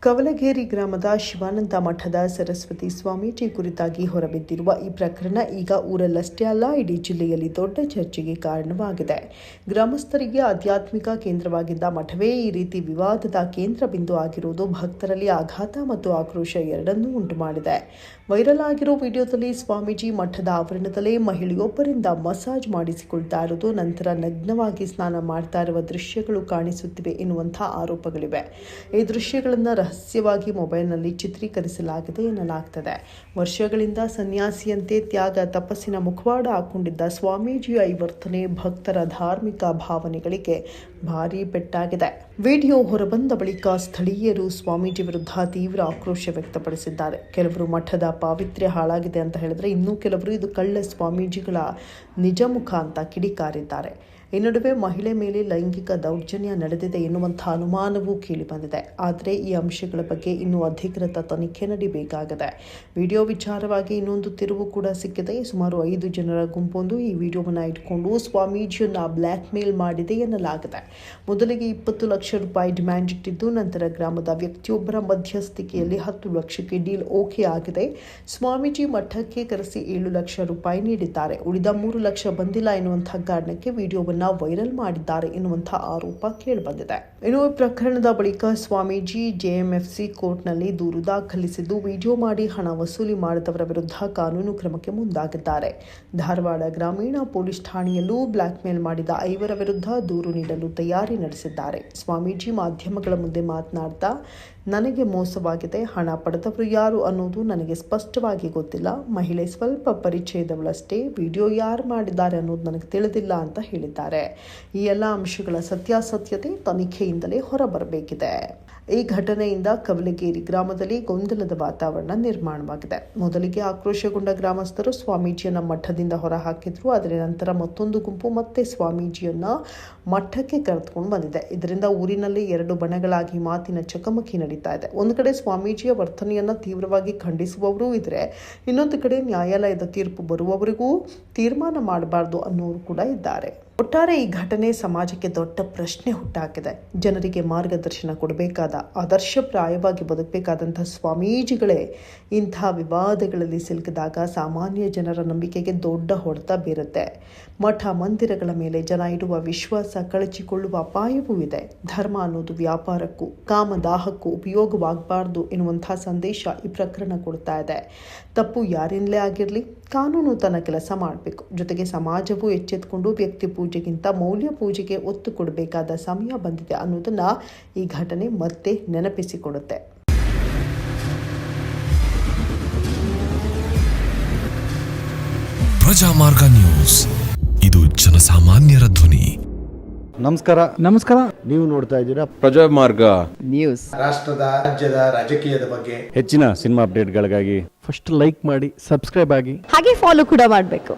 ಕವಲಗೇರಿ ಗ್ರಾಮದ ಶಿವಾನಂದ ಮಠದ ಸರಸ್ವತಿ ಸ್ವಾಮೀಜಿ ಕುರಿತಾಗಿ ಹೊರಬಿದ್ದಿರುವ ಈ ಪ್ರಕರಣ ಈಗ ಊರಲ್ಲಷ್ಟೇ ಅಲ್ಲ, ಇಡೀ ಜಿಲ್ಲೆಯಲ್ಲಿ ದೊಡ್ಡ ಚರ್ಚೆಗೆ ಕಾರಣವಾಗಿದೆ. ಗ್ರಾಮಸ್ಥರಿಗೆ ಆಧ್ಯಾತ್ಮಿಕ ಕೇಂದ್ರವಾಗಿದ್ದ ಮಠವೇ ಈ ರೀತಿ ವಿವಾದದ ಕೇಂದ್ರ ಬಿಂದು ಆಗಿರುವುದು ಭಕ್ತರಲ್ಲಿ ಆಘಾತ ಮತ್ತು ಆಕ್ರೋಶ ಎರಡನ್ನೂ ಉಂಟು ಮಾಡಿದೆ. ವೈರಲ್ ಆಗಿರೋ ವಿಡಿಯೋದಲ್ಲಿ ಸ್ವಾಮೀಜಿ ಮಠದ ಆವರಣದಲ್ಲೇ ಮಹಿಳೆಯೊಬ್ಬರಿಂದ ಮಸಾಜ್ ಮಾಡಿಸಿಕೊಳ್ತಾ ಇರುವುದು, ನಂತರ ನಗ್ನವಾಗಿ ಸ್ನಾನ ಮಾಡ್ತಾ ಇರುವ ದೃಶ್ಯಗಳು ಕಾಣಿಸುತ್ತಿವೆ ಎನ್ನುವಂತಹ ಆರೋಪಗಳಿವೆ. ಈ ದೃಶ್ಯಗಳನ್ನು ರಹಸ್ಯವಾಗಿ ಮೊಬೈಲ್ನಲ್ಲಿ ಚಿತ್ರೀಕರಿಸಲಾಗಿದೆ ಎನ್ನಲಾಗ್ತದೆ. ವರ್ಷಗಳಿಂದ ಸನ್ಯಾಸಿಯಂತೆ ತ್ಯಾಗ ತಪಸ್ಸಿನ ಮುಖವಾಡ ಹಾಕೊಂಡಿದ್ದ ಸ್ವಾಮೀಜಿಯ ಈ ವರ್ತನೆ ಭಕ್ತರ ಧಾರ್ಮಿಕ ಭಾವನೆಗಳಿಗೆ ಭಾರೀ ಪೆಟ್ಟಾಗಿದೆ. ವಿಡಿಯೋ ಹೊರಬಂದ ಬಳಿಕ ಸ್ಥಳೀಯರು ಸ್ವಾಮೀಜಿ ವಿರುದ್ಧ ತೀವ್ರ ಆಕ್ರೋಶ ವ್ಯಕ್ತಪಡಿಸಿದ್ದಾರೆ. ಕೆಲವರು ಮಠದ ಪಾವಿತ್ರ್ಯ ಹಾಳಾಗಿದೆ ಅಂತ ಹೇಳಿದ್ರೆ, ಇನ್ನೂ ಕೆಲವರು ಇದು ಕಳ್ಳ ಸ್ವಾಮೀಜಿಗಳ ನಿಜ ಮುಖ ಅಂತ ಕಿಡಿಕಾರಿದ್ದಾರೆ. ಈ ನಡುವೆ ಮಹಿಳೆ ಮೇಲೆ ಲೈಂಗಿಕ ದೌರ್ಜನ್ಯ ನಡೆದಿದೆ ಎನ್ನುವಂತಹ ಅನುಮಾನವೂ ಕೇಳಿಬಂದಿದೆ. ಆದರೆ ಈ ಅಂಶಗಳ ಬಗ್ಗೆ ಇನ್ನೂ ಅಧಿಕೃತ ತನಿಖೆ ನಡೆಯಬೇಕಾಗಿದೆ. ವಿಡಿಯೋ ವಿಚಾರವಾಗಿ ಇನ್ನೊಂದು ತಿರುವು ಕೂಡ ಸಿಕ್ಕಿದೆ. ಸುಮಾರು 5 ಜನರ ಗುಂಪೊಂದು ಈ ವಿಡಿಯೋವನ್ನು ಇಟ್ಕೊಂಡು ಸ್ವಾಮೀಜಿಯನ್ನ ಬ್ಲ್ಯಾಕ್ ಮೇಲ್ ಮಾಡಿದೆ ಎನ್ನಲಾಗಿದೆ. ಮೊದಲಿಗೆ 20 ಲಕ್ಷ ರೂಪಾಯಿ ಡಿಮ್ಯಾಂಡ್ ಇಟ್ಟಿದ್ದು, ನಂತರ ಗ್ರಾಮದ ವ್ಯಕ್ತಿಯೊಬ್ಬರ ಮಧ್ಯಸ್ಥಿಕೆಯಲ್ಲಿ 10 ಲಕ್ಷಕ್ಕೆ ಡೀಲ್ ಓಕೆ ಆಗಿದೆ. ಸ್ವಾಮೀಜಿ ಮಠಕ್ಕೆ ಕರೆಸಿ 7 ಲಕ್ಷ ರೂಪಾಯಿ ನೀಡಿದ್ದಾರೆ. ಉಳಿದ 3 ಲಕ್ಷ ಬಂದಿಲ್ಲ ಎನ್ನುವಂತಹ ಕಾರಣಕ್ಕೆ ವಿಡಿಯೋವನ್ನು ವೈರಲ್ ಮಾಡಿದ್ದಾರೆ ಎನ್ನುವಂತಹ ಆರೋಪ ಕೇಳಿಬಂದಿದೆ. ಇನ್ನು ಈ ಪ್ರಕರಣದ ಬಳಿಕ ಸ್ವಾಮೀಜಿ ಜೆಎಂಎಫ್ಸಿ ಕೋರ್ಟ್ನಲ್ಲಿ ದೂರು ದಾಖಲಿಸಿದ್ದು, ವಿಡಿಯೋ ಮಾಡಿ ಹಣ ವಸೂಲಿ ಮಾಡಿದವರ ವಿರುದ್ಧ ಕಾನೂನು ಕ್ರಮಕ್ಕೆ ಮುಂದಾಗಿದ್ದಾರೆ. ಧಾರವಾಡ ಗ್ರಾಮೀಣ ಪೊಲೀಸ್ ಠಾಣೆಯಲ್ಲೂ ಬ್ಲ್ಯಾಕ್ ಮೇಲ್ ಮಾಡಿದ 5 ವಿರುದ್ಧ ದೂರು ನೀಡಲು ತಯಾರಿ ನಡೆಸಿದ್ದಾರೆ. ಸ್ವಾಮೀಜಿ ಮಾಧ್ಯಮಗಳ ಮುಂದೆ ಮಾತನಾಡ್ತಾ, ನನಗೆ ಮೋಸವಾಗಿದೆ, ಹಣ ಪಡೆದವರು ಯಾರು ಅನ್ನೋದು ನನಗೆ ಸ್ಪಷ್ಟವಾಗಿ ಗೊತ್ತಿಲ್ಲ, ಮಹಿಳೆ ಸ್ವಲ್ಪ ಪರಿಚಯದವಳಷ್ಟೇ, ವಿಡಿಯೋ ಯಾರು ಮಾಡಿದ್ದಾರೆ ಅನ್ನೋದು ನನಗೆ ತಿಳಿದಿಲ್ಲ ಅಂತ ಹೇಳಿದ್ದಾರೆ. ಈ ಎಲ್ಲ ಅಂಶಗಳ ಸತ್ಯಾಸತ್ಯತೆ ತನಿಖೆಯಿಂದಲೇ ಹೊರಬರಬೇಕಿದೆ. ಈ ಘಟನೆಯಿಂದ ಕವಲಗೇರಿ ಗ್ರಾಮದಲ್ಲಿ ಗೊಂದಲದ ವಾತಾವರಣ ನಿರ್ಮಾಣವಾಗಿದೆ. ಮೊದಲಿಗೆ ಆಕ್ರೋಶಗೊಂಡ ಗ್ರಾಮಸ್ಥರು ಸ್ವಾಮೀಜಿಯನ್ನ ಮಠದಿಂದ ಹೊರಹಾಕಿದ್ರು. ಆದರೆ ನಂತರ ಮತ್ತೊಂದು ಗುಂಪು ಮತ್ತೆ ಸ್ವಾಮೀಜಿಯನ್ನ ಮಠಕ್ಕೆ ಕರೆದುಕೊಂಡು ಬಂದಿದೆ. ಇದರಿಂದ ಊರಿನಲ್ಲಿ 2 ಬಣಗಳಾಗಿ ಮಾತಿನ ಚಕಮಕಿ ನಡೀತಾ ಇದೆ. ಒಂದು ಕಡೆ ಸ್ವಾಮೀಜಿಯ ವರ್ತನೆಯನ್ನ ತೀವ್ರವಾಗಿ ಖಂಡಿಸುವವರು ಇದ್ರೆ, ಇನ್ನೊಂದು ಕಡೆ ನ್ಯಾಯಾಲಯದ ತೀರ್ಪು ಬರುವವರೆಗೂ ತೀರ್ಮಾನ ಮಾಡಬಾರದು ಅನ್ನೋರು ಕೂಡ ಇದ್ದಾರೆ. ಒಟ್ಟಾರೆ ಈ ಘಟನೆ ಸಮಾಜಕ್ಕೆ ದೊಡ್ಡ ಪ್ರಶ್ನೆ ಹುಟ್ಟಾಕಿದೆ. ಜನರಿಗೆ ಮಾರ್ಗದರ್ಶನ ಕೊಡಬೇಕಾದ, ಆದರ್ಶಪ್ರಾಯವಾಗಿ ಬದುಕಬೇಕಾದಂತಹ ಸ್ವಾಮೀಜಿಗಳೇ ಇಂಥ ವಿವಾದಗಳಲ್ಲಿ ಸಿಲುಕಿದಾಗ ಸಾಮಾನ್ಯ ಜನರ ನಂಬಿಕೆಗೆ ದೊಡ್ಡ ಹೊಡೆತ ಬೀರುತ್ತೆ. ಮಠ ಮಂದಿರಗಳ ಮೇಲೆ ಜನ ಇಡುವ ವಿಶ್ವಾಸ ಕಳಚಿಕೊಳ್ಳುವ ಅಪಾಯವೂ ಇದೆ. ಧರ್ಮ ಅನ್ನೋದು ವ್ಯಾಪಾರಕ್ಕೂ ಕಾಮದಾಹಕ್ಕೂ ಉಪಯೋಗವಾಗಬಾರ್ದು ಎನ್ನುವಂತಹ ಸಂದೇಶ ಈ ಪ್ರಕರಣ ಕೊಡ್ತಾ ಇದೆ. ತಪ್ಪು ಯಾರಿಂದಲೇ ಆಗಿರಲಿ, ಕಾನೂನು ತನ್ನ ಕೆಲಸ ಮಾಡಬೇಕು. ಜೊತೆಗೆ ಸಮಾಜವೂ ಎಚ್ಚೆತ್ತುಕೊಂಡು ವ್ಯಕ್ತಿ ಪೂಜೆಗಿಂತ ಮೌಲ್ಯ ಪೂಜೆಗೆ ಒತ್ತು ಕೊಡಬೇಕಾದ ಸಮಯ ಬಂದಿದೆ ಅನ್ನೋದನ್ನ ಈ ಘಟನೆ ಮತ್ತೆ ನೆನಪಿಸಿಕೊಡುತ್ತೆ. ಪ್ರಜಾಮಾರ್ಗ ನ್ಯೂಸ್, ಇದು ಜನಸಾಮಾನ್ಯರ ಧ್ವನಿ. ನಮಸ್ಕಾರ. ನೀವು ನೋಡ್ತಾ ಇದ್ದೀರಾ ಪ್ರಜಾಮಾರ್ಗ ನ್ಯೂಸ್. ರಾಷ್ಟ್ರದ, ರಾಜ್ಯದ, ರಾಜಕೀಯದ ಬಗ್ಗೆ ಹೆಚ್ಚಿನ ಸಿನಿಮಾ ಅಪ್ಡೇಟ್ಗಳಿಗಾಗಿ ಫಸ್ಟ್ ಲೈಕ್ ಮಾಡಿ, ಸಬ್ಸ್ಕ್ರೈಬ್ ಆಗಿ, ಹಾಗೆ ಫಾಲೋ ಕೂಡ ಮಾಡಬೇಕು.